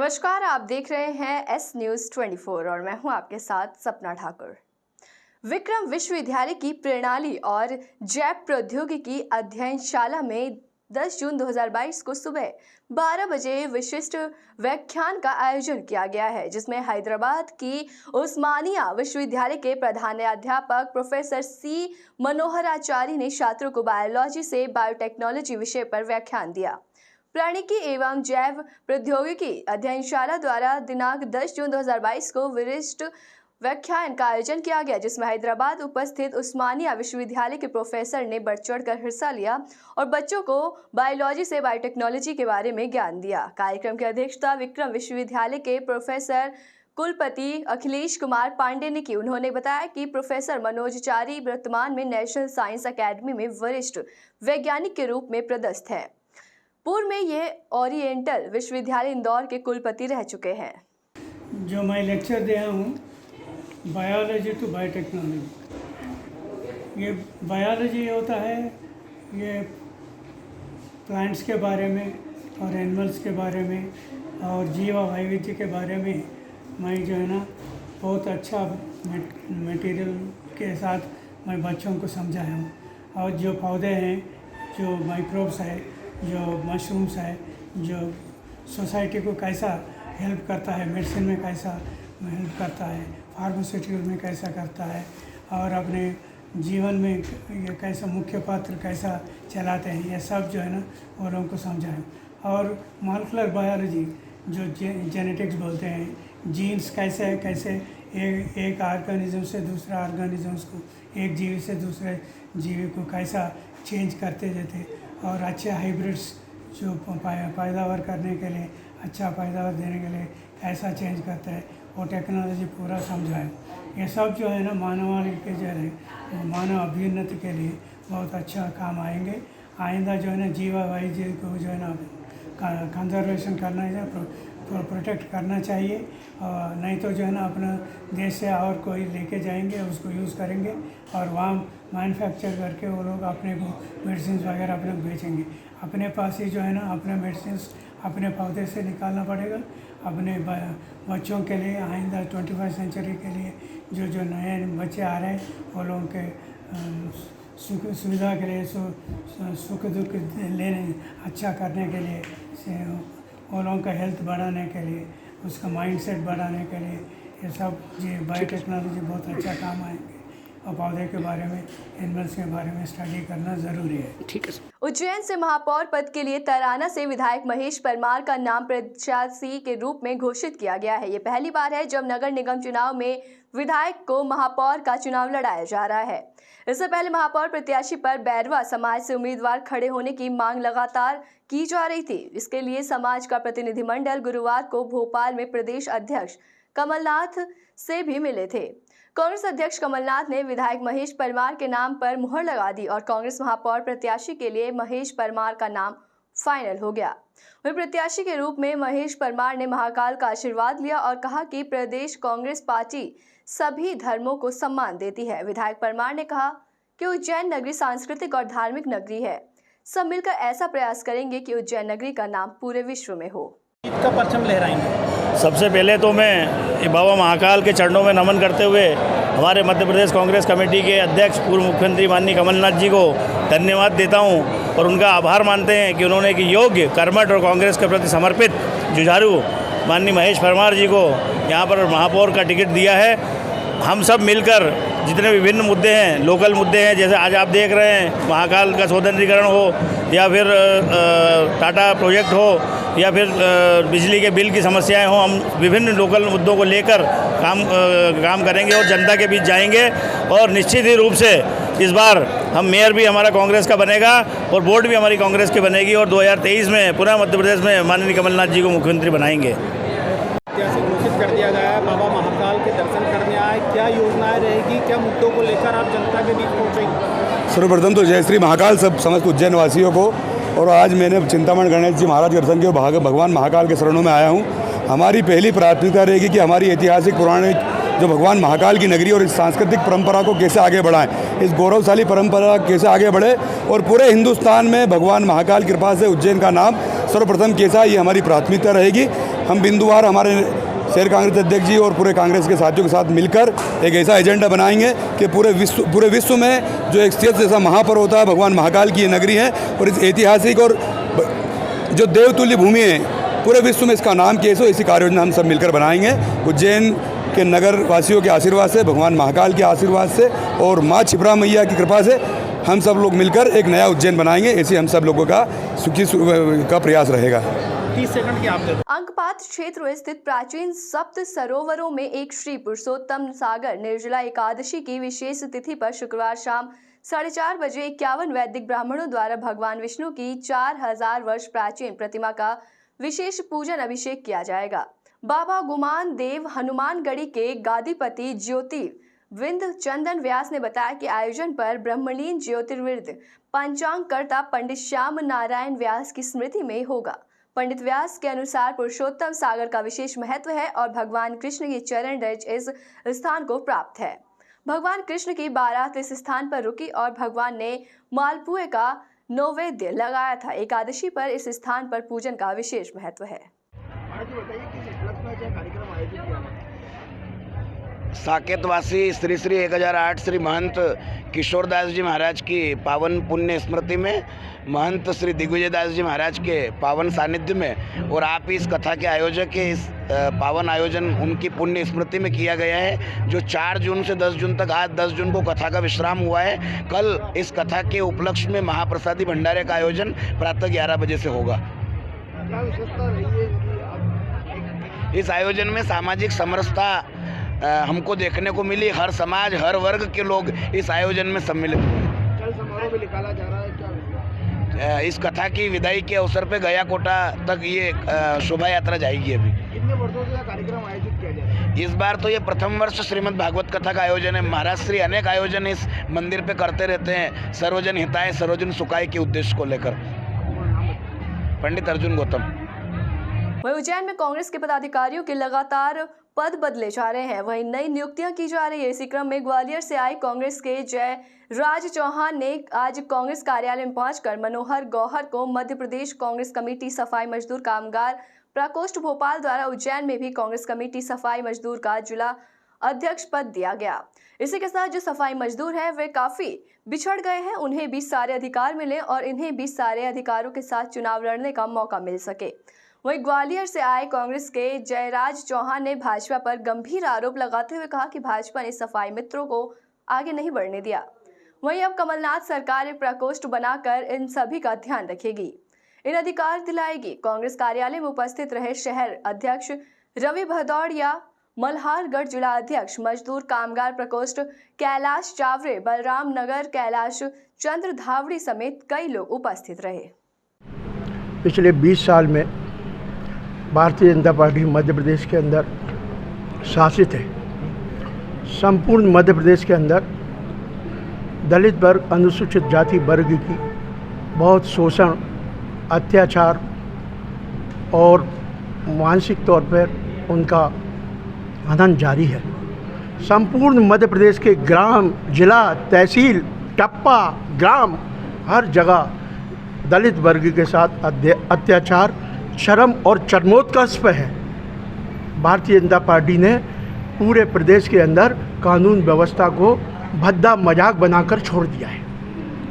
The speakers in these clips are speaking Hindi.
नमस्कार, आप देख रहे हैं एस न्यूज़ 24 और मैं हूं आपके साथ सपना ठाकुर। विक्रम विश्वविद्यालय की प्रणाली और जैव प्रौद्योगिकी अध्ययनशाला में 10 जून 2022 को सुबह 12 बजे विशिष्ट व्याख्यान का आयोजन किया गया है, जिसमें हैदराबाद की उस्मानिया विश्वविद्यालय के प्रधानाध्यापक प्रोफेसर सी मनोहराचार्य ने छात्रों को बायोलॉजी से बायोटेक्नोलॉजी विषय पर व्याख्यान दिया। प्राणिकी एवं जैव प्रौद्योगिकी अध्ययनशाला द्वारा दिनांक 10 जून 2022 को विशिष्ट व्याख्यान का आयोजन किया गया, जिसमें हैदराबाद उपस्थित उस्मानिया विश्वविद्यालय के प्रोफेसर ने बढ़ चढ़कर हिस्सा लिया और बच्चों को बायोलॉजी से बायोटेक्नोलॉजी के बारे में ज्ञान दिया। कार्यक्रम की अध्यक्षता विक्रम विश्वविद्यालय के प्रोफेसर कुलपति अखिलेश कुमार पांडे ने की। उन्होंने बताया कि प्रोफेसर मनोहराचार्य वर्तमान में नेशनल साइंस अकेडमी में वरिष्ठ वैज्ञानिक के रूप में पदस्थ हैं। पूर्व में ये ओरिएंटल विश्वविद्यालय इंदौर के कुलपति रह चुके हैं। जो मैं लेक्चर दे रहा हूँ बायोलॉजी टू बायोटेक्नोलॉजी, ये बायोलॉजी होता है ये प्लांट्स के बारे में और एनिमल्स के बारे में और जीव वैविध्य के बारे में मैं जो है ना बहुत अच्छा मटेरियल के साथ मैं बच्चों को समझाया हूँ। और जो पौधे हैं, जो माइक्रोब्स है, जो मशरूम्स है, जो सोसाइटी को कैसा हेल्प करता है, मेडिसिन में कैसा हेल्प करता है, फार्मास्यूटिकल में कैसा करता है और अपने जीवन में ये कैसा मुख्य पात्र कैसा चलाते हैं, ये सब जो है ना वो लोगों को समझाएं। और मॉलिक्यूलर बायोलॉजी जो जेनेटिक्स बोलते हैं, जीन्स कैसे एक ऑर्गेनिज्म से दूसरा ऑर्गेनिज्म्स को, एक जीवी से दूसरे जीवी को कैसा चेंज करते जाते और अच्छे हाइब्रिड्स जो पैदावार करने के लिए, अच्छा पैदावार देने के लिए कैसा चेंज करता है, वो टेक्नोलॉजी पूरा समझाए। ये सब जो है ना मानवाళि के जो है मानव अभ्युन्नति के लिए बहुत अच्छा काम आएंगे। आइंदा जो है ना जीवा वैविध्य को जो है ना कंजर्वेशन करना चाहिए, प्रोटेक्ट करना चाहिए। नहीं तो जो है ना अपना देश से और कोई लेके जाएंगे, उसको यूज़ करेंगे और वहाँ मैन्युफैक्चर करके वो लोग अपने को मेडिसिन वगैरह अपने को बेचेंगे। अपने पास ही जो है ना अपने मेडिसिन अपने पौधे से निकालना पड़ेगा। अपने बच्चों के लिए आइंदा 21वीं सेंचुरी के लिए जो नए बच्चे आ रहे हैं वो लोगों के सुविधा के लिए, सुख दुख लेने अच्छा करने के लिए, वो लोगों का हेल्थ बढ़ाने के लिए, उसका माइंडसेट बढ़ाने के लिए ये सब ये बायोटेक्नोलॉजी बहुत अच्छा काम आएंगे। और पौधे के बारे में, एनिमल्स के बारे में स्टडी करना ज़रूरी है। ठीक है। उज्जैन से महापौर पद के लिए तराना से विधायक महेश परमार का नाम प्रत्याशी के रूप में घोषित किया गया है। ये पहली बार है जब नगर निगम चुनाव में विधायक को महापौर का चुनाव लड़ाया जा रहा है। इससे पहले महापौर प्रत्याशी पर बैरवा समाज से उम्मीदवार खड़े होने की मांग लगातार की जा रही थी। इसके लिए समाज का प्रतिनिधिमंडल गुरुवार को भोपाल में प्रदेश अध्यक्ष कमलनाथ से भी मिले थे। कांग्रेस अध्यक्ष कमलनाथ ने विधायक महेश परमार के नाम पर मुहर लगा दी और कांग्रेस महापौर प्रत्याशी के लिए महेश परमार का नाम फाइनल हो गया। वहीं प्रत्याशी के रूप में महेश परमार ने महाकाल का आशीर्वाद लिया और कहा कि प्रदेश कांग्रेस पार्टी सभी धर्मों को सम्मान देती है। विधायक परमार ने कहा कि उज्जैन नगरी सांस्कृतिक और धार्मिक नगरी है। सब मिलकर ऐसा प्रयास करेंगे कि उज्जैन नगरी का नाम पूरे विश्व में हो। का परचम लहराएंगे। सबसे पहले तो मैं बाबा महाकाल के चरणों में नमन करते हुए हमारे मध्य प्रदेश कांग्रेस कमेटी के अध्यक्ष पूर्व मुख्यमंत्री माननीय कमलनाथ जी को धन्यवाद देता हूं और उनका आभार मानते हैं कि उन्होंने एक योग्य, कर्मठ और कांग्रेस के प्रति समर्पित जुझारू माननीय महेश परमार जी को यहाँ पर महापौर का टिकट दिया है। हम सब मिलकर जितने विभिन्न मुद्दे हैं, लोकल मुद्दे हैं, जैसे आज आप देख रहे हैं महाकाल का सौंदर्यीकरण हो या फिर टाटा प्रोजेक्ट हो या फिर बिजली के बिल की समस्याएं हो, हम विभिन्न लोकल मुद्दों को लेकर काम करेंगे और जनता के बीच जाएंगे। और निश्चित ही रूप से इस बार हम मेयर भी हमारा कांग्रेस का बनेगा और बोर्ड भी हमारी कांग्रेस की बनेगी और 2023 में पुनः मध्य प्रदेश में माननीय कमलनाथ जी को मुख्यमंत्री बनाएंगे। घोषित कर दिया गया है, बाबा महाकाल के दर्शन करने आए, क्या योजनाएं रहेगी, क्या मुद्दों को लेकर आप जनता के बीच पहुँचेंगे? सर्वप्रथम तो जय श्री महाकाल सब समस्त उज्जैन वासियों को। और आज मैंने चिंतामण गणेश जी महाराज के दर्शन के भगवान महाकाल के शरणों में आया हूँ। हमारी पहली प्राथमिकता रहेगी कि हमारी ऐतिहासिक पौराणिक जो भगवान महाकाल की नगरी और इस सांस्कृतिक परंपरा को कैसे आगे बढ़ाएं, इस गौरवशाली परंपरा कैसे आगे बढ़े और पूरे हिंदुस्तान में भगवान महाकाल की कृपा से उज्जैन का नाम सर्वप्रथम कैसा, ये हमारी प्राथमिकता रहेगी। हम बिंदुवार हमारे शहर कांग्रेस अध्यक्ष जी और पूरे कांग्रेस के साथियों के साथ मिलकर एक ऐसा एजेंडा बनाएंगे कि पूरे विश्व में जो एक तीर्थ जैसा महापर्व होता है, भगवान महाकाल की ये नगरी है और इस ऐतिहासिक और जो देवतुल्य भूमि है, पूरे विश्व में इसका नाम किए सो ऐसी कार्य योजना हम सब मिलकर बनाएंगे। उज्जैन के नगर वासियों के आशीर्वाद से, भगवान महाकाल के आशीर्वाद से और माँ क्षिप्रा मैया की कृपा से हम सब लोग मिलकर एक नया उज्जैन बनाएंगे। ऐसे हम सब लोगों का सुखी का प्रयास रहेगा। 30 सेकंड की आप दे दो। अंकपात क्षेत्र में स्थित प्राचीन सप्त सरोवरों में एक श्री पुरुषोत्तम सागर निर्जला एकादशी की विशेष तिथि पर शुक्रवार शाम 4:30 बजे 51 वैदिक ब्राह्मणों द्वारा भगवान विष्णु की 4000 वर्ष प्राचीन प्रतिमा का विशेष पूजन अभिषेक किया जाएगा। बाबा गुमान देव हनुमानगढ़ी के गादीपति ज्योति विंद चंदन व्यास ने बताया कि आयोजन पर ब्रह्मलीन ज्योतिर्विद पंचांगकर्ता पंडित श्याम नारायण व्यास की स्मृति में होगा। पंडित व्यास के अनुसार पुरुषोत्तम सागर का विशेष महत्व है और भगवान कृष्ण की चरण रज इस स्थान को प्राप्त है। भगवान कृष्ण की बारात इस स्थान पर रुकी और भगवान ने मालपुए का नैवेद्य लगाया था। एकादशी पर इस स्थान पर पूजन का विशेष महत्व है। साकेतवासी श्री श्री 1008 श्री महंत किशोरदास जी महाराज की पावन पुण्य स्मृति में, महंत श्री दिग्विजय दास जी महाराज के पावन सानिध्य में और आप इस कथा के आयोजक के इस पावन आयोजन उनकी पुण्य स्मृति में किया गया है, जो 4 जून से 10 जून तक, आज 10 जून को कथा का विश्राम हुआ है। कल इस कथा के उपलक्ष्य में महाप्रसादी भंडारे का आयोजन प्रातः 11 बजे से होगा। इस आयोजन में सामाजिक समरसता हमको देखने को मिली। हर समाज, हर वर्ग के लोग इस आयोजन में सम्मिलित हुए। कल समारोह में निकाला जा रहा है क्या? इस कथा की विदाई के अवसर पे गया कोटा तक ये शोभा यात्रा जाएगी। अभी कितने वर्षों से यह कार्यक्रम आयोजित किया जा रहा है? इस बार तो ये प्रथम वर्ष श्रीमद् भागवत कथा का आयोजन है। महाराज श्री अनेक आयोजन इस मंदिर पे करते रहते हैं, सर्वजन हिताय सर्वजन सुखाय के उद्देश्य को लेकर। पंडित अर्जुन गौतम। वहीं उज्जैन में कांग्रेस के पदाधिकारियों के लगातार पद बदले जा रहे हैं, वहीं नई नियुक्तियां की जा रही है। इसी क्रम में ग्वालियर से आए कांग्रेस के जयराज चौहान ने आज कांग्रेस कार्यालय में पहुंचकर मनोहर गौहर को मध्य प्रदेश कांग्रेस कमेटी सफाई मजदूर कामगार प्रकोष्ठ भोपाल द्वारा उज्जैन में भी कांग्रेस कमेटी सफाई मजदूर का जिला अध्यक्ष पद दिया गया। इसी के साथ जो सफाई मजदूर हैं वे काफी बिछड़ गए हैं, उन्हें भी सारे अधिकार मिले और इन्हें भी सारे अधिकारों के साथ चुनाव लड़ने का मौका मिल सके। वहीं ग्वालियर से आए कांग्रेस के जयराज चौहान ने भाजपा पर गंभीर आरोप लगाते हुए कहा कि भाजपा ने सफाई मित्रों को आगे नहीं बढ़ने दिया। वहीं अब कमलनाथ सरकार एक प्रकोष्ठ बनाकर इन सभी का ध्यान रखेगी, इन अधिकार दिलाएगी। कांग्रेस कार्यालय में उपस्थित रहे शहर अध्यक्ष रवि भदौड़िया, मल्हारगढ़ जिला अध्यक्ष मजदूर कामगार प्रकोष्ठ कैलाश चावरे, बलराम नगर कैलाश चंद्र धावड़ी समेत कई लोग उपस्थित रहे। पिछले 20 साल में भारतीय जनता पार्टी मध्य प्रदेश के अंदर शासित है। संपूर्ण मध्य प्रदेश के अंदर दलित वर्ग, अनुसूचित जाति वर्ग की बहुत शोषण, अत्याचार और मानसिक तौर पर उनका हनन जारी है। संपूर्ण मध्य प्रदेश के ग्राम, जिला, तहसील, टप्पा, ग्राम, हर जगह दलित वर्ग के साथ अत्याचार, शर्म और चरमोत्कर्ष पे है। भारतीय जनता पार्टी ने पूरे प्रदेश के अंदर कानून व्यवस्था को भद्दा मजाक बनाकर छोड़ दिया है।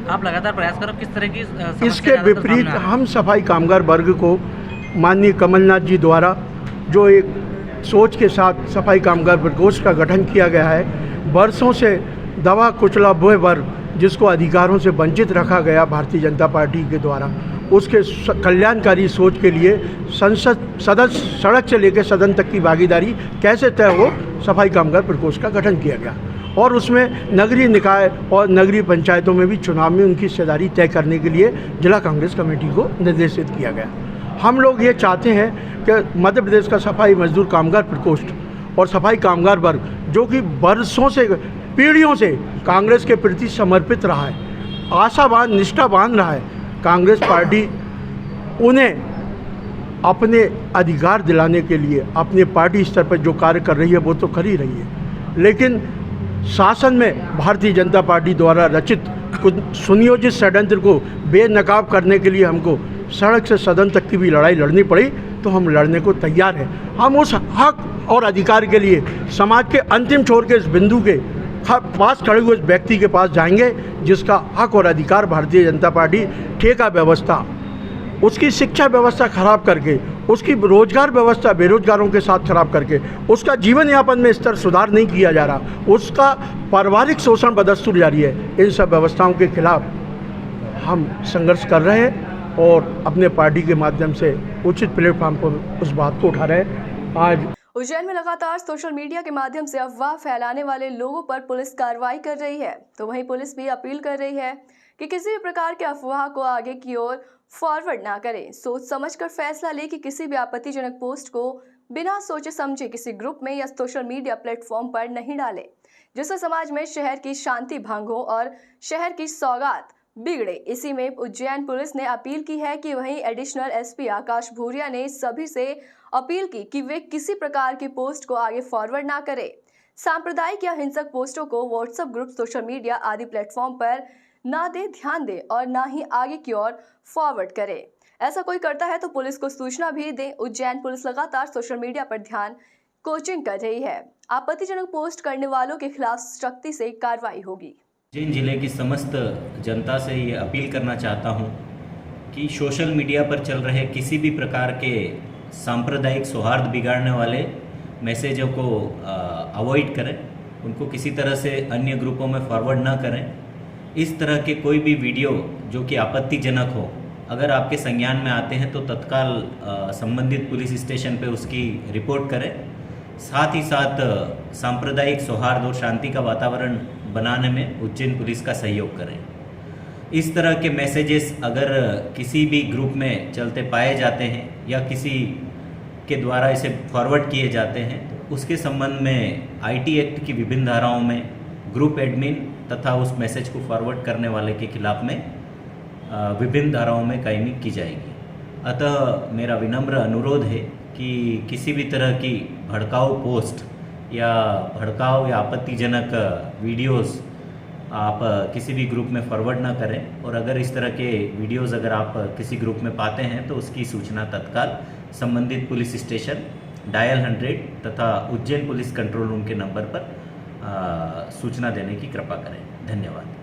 आप लगातार प्रयास करो, किस तरह की इसके विपरीत हम सफाई कामगार वर्ग को माननीय कमलनाथ जी द्वारा जो एक सोच के साथ सफाई कामगार प्रकोष्ठ का गठन किया गया है, वर्षों से दबा कुचला हुए वर्ग जिसको अधिकारों से वंचित रखा गया भारतीय जनता पार्टी के द्वारा, उसके कल्याणकारी सोच के लिए सदस्य सड़क से लेकर सदन तक की भागीदारी कैसे तय हो, सफाई कामगार प्रकोष्ठ का गठन किया गया और उसमें नगरीय निकाय और नगरीय पंचायतों में भी चुनाव में उनकी हिस्सेदारी तय करने के लिए जिला कांग्रेस कमेटी को निर्देशित किया गया। हम लोग ये चाहते हैं कि मध्य प्रदेश का सफाई मजदूर कामगार प्रकोष्ठ और सफाई कामगार वर्ग जो कि वर्षों से, पीढ़ियों से कांग्रेस के प्रति समर्पित रहा है, आशावान, निष्ठावान रहा है, कांग्रेस पार्टी उन्हें अपने अधिकार दिलाने के लिए अपने पार्टी स्तर पर जो कार्य कर रही है वो तो कर ही रही है, लेकिन शासन में भारतीय जनता पार्टी द्वारा रचित सुनियोजित षड्यंत्र को बेनकाब करने के लिए हमको सड़क से सदन तक की भी लड़ाई लड़नी पड़ी तो हम लड़ने को तैयार हैं। हम उस हक और अधिकार के लिए समाज के अंतिम छोर के इस बिंदु के पास खड़े हुए व्यक्ति के पास जाएंगे जिसका हक और अधिकार भारतीय जनता पार्टी ठेका व्यवस्था, उसकी शिक्षा व्यवस्था खराब करके, उसकी रोजगार व्यवस्था बेरोजगारों के साथ खराब करके, उसका जीवन यापन में स्तर सुधार नहीं किया जा रहा, उसका पारिवारिक शोषण बदस्तूर जारी है। इन सब व्यवस्थाओं के खिलाफ हम संघर्ष कर रहे हैं और अपने पार्टी के माध्यम से उचित प्लेटफॉर्म पर उस बात को उठा रहे हैं। आज उज्जैन में लगातार सोशल मीडिया के माध्यम से अफवाह फैलाने वाले लोगों पर पुलिस कार्रवाई कर रही है, तो वहीं पुलिस भी अपील कर रही है कि किसी भी प्रकार के अफवाह को आगे की ओर फॉरवर्ड ना करें। सोच समझकर फैसला ले कि किसी भी आपत्तिजनक पोस्ट को बिना सोचे समझे किसी ग्रुप में या सोशल मीडिया प्लेटफॉर्म पर नहीं डालें, जिससे समाज में शहर की शांति भंग हो और शहर की सौगात बिगड़े। इसी में उज्जैन पुलिस ने अपील की है कि वहीं एडिशनल एसपी आकाश भूरिया ने सभी से अपील की कि वे किसी प्रकार की पोस्ट को आगे फॉरवर्ड ना करें। सांप्रदायिक या हिंसक पोस्टों को व्हाट्सएप ग्रुप, सोशल मीडिया आदि प्लेटफॉर्म पर ना दे ध्यान दे और ना ही आगे की ओर फॉरवर्ड करें। ऐसा कोई करता है तो पुलिस को सूचना भी दें। उज्जैन पुलिस लगातार सोशल मीडिया पर ध्यान कोचिंग कर रही है। आपत्तिजनक पोस्ट करने वालों के खिलाफ सख्ती से कार्रवाई होगी। उज्जैन जिले की समस्त जनता से ये अपील करना चाहता हूँ कि सोशल मीडिया पर चल रहे किसी भी प्रकार के सांप्रदायिक सौहार्द बिगाड़ने वाले मैसेजों को अवॉइड करें, उनको किसी तरह से अन्य ग्रुपों में फॉरवर्ड ना करें। इस तरह के कोई भी वीडियो जो कि आपत्तिजनक हो, अगर आपके संज्ञान में आते हैं तो तत्काल संबंधित पुलिस स्टेशन पे उसकी रिपोर्ट करें। साथ ही साथ सांप्रदायिक सौहार्द और शांति का वातावरण बनाने में उज्जैन पुलिस का सहयोग करें। इस तरह के मैसेजेस अगर किसी भी ग्रुप में चलते पाए जाते हैं या किसी के द्वारा इसे फॉरवर्ड किए जाते हैं तो उसके संबंध में आईटी एक्ट की विभिन्न धाराओं में ग्रुप एडमिन तथा उस मैसेज को फॉरवर्ड करने वाले के खिलाफ में विभिन्न धाराओं में कायमी की जाएगी। अतः मेरा विनम्र अनुरोध है कि किसी भी तरह की भड़काऊ पोस्ट या भड़काऊ या आपत्तिजनक वीडियोस आप किसी भी ग्रुप में फॉरवर्ड ना करें, और अगर इस तरह के वीडियोस अगर आप किसी ग्रुप में पाते हैं तो उसकी सूचना तत्काल संबंधित पुलिस स्टेशन डायल 100 तथा उज्जैन पुलिस कंट्रोल रूम के नंबर पर सूचना देने की कृपा करें। धन्यवाद।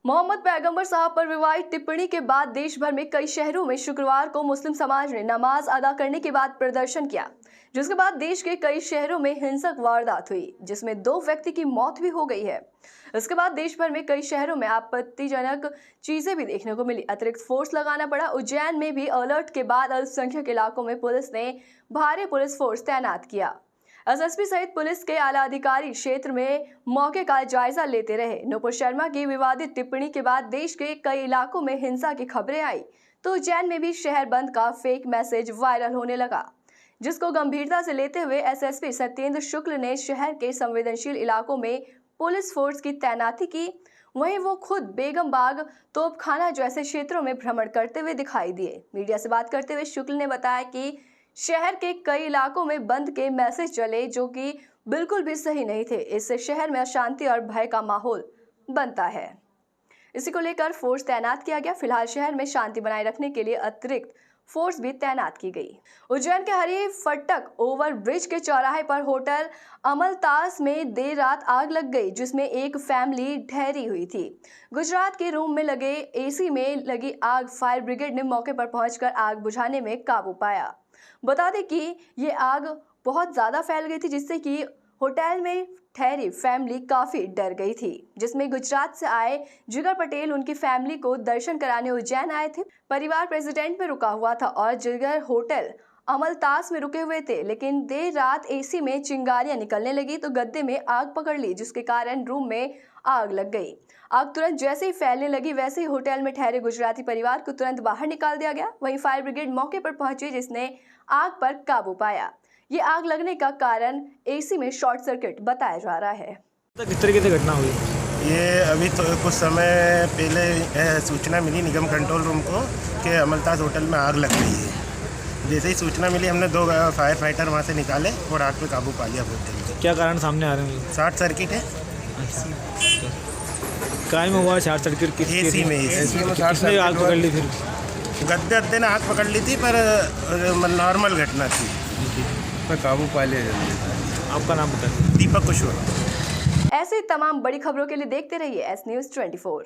मोहम्मद पैगंबर साहब पर विवादित टिप्पणी के बाद देश भर में कई शहरों में शुक्रवार को मुस्लिम समाज ने नमाज अदा करने के बाद प्रदर्शन किया, जिसके बाद देश के कई शहरों में हिंसक वारदात हुई, जिसमें 2 व्यक्ति की मौत भी हो गई है। इसके बाद देश भर में कई शहरों में आपत्तिजनक चीजें भी देखने को मिली, अतिरिक्त फोर्स लगाना पड़ा। उज्जैन में भी अलर्ट के बाद अल्पसंख्यक इलाकों में पुलिस ने भारी पुलिस फोर्स तैनात किया। एसएसपी सहित पुलिस के आला अधिकारी क्षेत्र में मौके का जायजा लेते रहे। नुपुर शर्मा की विवादित टिप्पणी के बाद देश के कई इलाकों में हिंसा की खबरें आई, तो उज्जैन में भी शहर बंद का फेक मैसेज वायरल होने लगा, जिसको गंभीरता से लेते हुए एसएसपी सत्येंद्र शुक्ल ने शहर के संवेदनशील इलाकों में पुलिस फोर्स की तैनाती की। वहीं वो खुद बेगम बाग, तोपखाना जैसे क्षेत्रों में भ्रमण करते हुए दिखाई दिए। मीडिया से बात करते हुए शुक्ल ने बताया कि शहर के कई इलाकों में बंद के मैसेज चले जो कि बिल्कुल भी सही नहीं थे। इससे शहर में अशांति और भय का माहौल बनता है। इसी को लेकर फोर्स तैनात किया गया। फिलहाल शहर में शांति बनाए रखने के लिए अतिरिक्त फोर्स भी तैनात की गई। उज्जैन के हरी फटक ओवर ब्रिज के चौराहे पर होटल अमलतास में देर रात आग लग गई, जिसमें एक फैमिली ठहरी हुई थी। गुजरात के रूम में लगे एसी में लगी आग फायर ब्रिगेड ने मौके पर पहुंचकर आग बुझाने में काबू पाया। बता दें कि ये आग बहुत ज़्यादा फैल गई थी, जिससे कि होटल में ठहरी फैमिली काफ़ी डर गई थी, जिसमें गुजरात से आए जिगर पटेल उनकी फैमिली को दर्शन कराने उज्जैन आए थे। परिवार प्रेसिडेंट में रुका हुआ था और जिगर होटल अमलतास में रुके हुए थे, लेकिन देर रात एसी में चिंगारियां निकलने लगी तो गद्दे में आग पकड़ ली, जिसके कारण रूम में आग लग गई। आग तुरंत जैसे ही फैलने लगी वैसे ही होटल में ठहरे गुजराती परिवार को तुरंत बाहर निकाल दिया गया। वहीं फायर ब्रिगेड मौके पर पहुंची, जिसने आग पर काबू पाया। ये आग लगने का कारण एसी में शॉर्ट सर्किट बताया जा रहा है। किस तरीके से घटना हुई? ये अभी तो कुछ समय पहले सूचना मिली निगम कंट्रोल रूम को कि अमलतास होटल में आग लग गई है। जैसे ही सूचना मिली हमने 2 फायर फाइटर वहाँ से निकाले और आग पे काबू पा लिया होटल। क्या कारण सामने आ रहे हैं? शॉर्ट सर्किट है। काय में हुआ शॉर्ट सर्किट? एसी में किसने आग पकड़ ली? फिर गद्दे ने आग पकड़ ली थी, पर नॉर्मल घटना थी। पर काबू पा लिया जल्दी। आपका नाम बताइए। दीपक कुशवाहा। ऐसे तमाम बड़ी खबरों के लिए देखते रहिए एस न्यूज़ 24।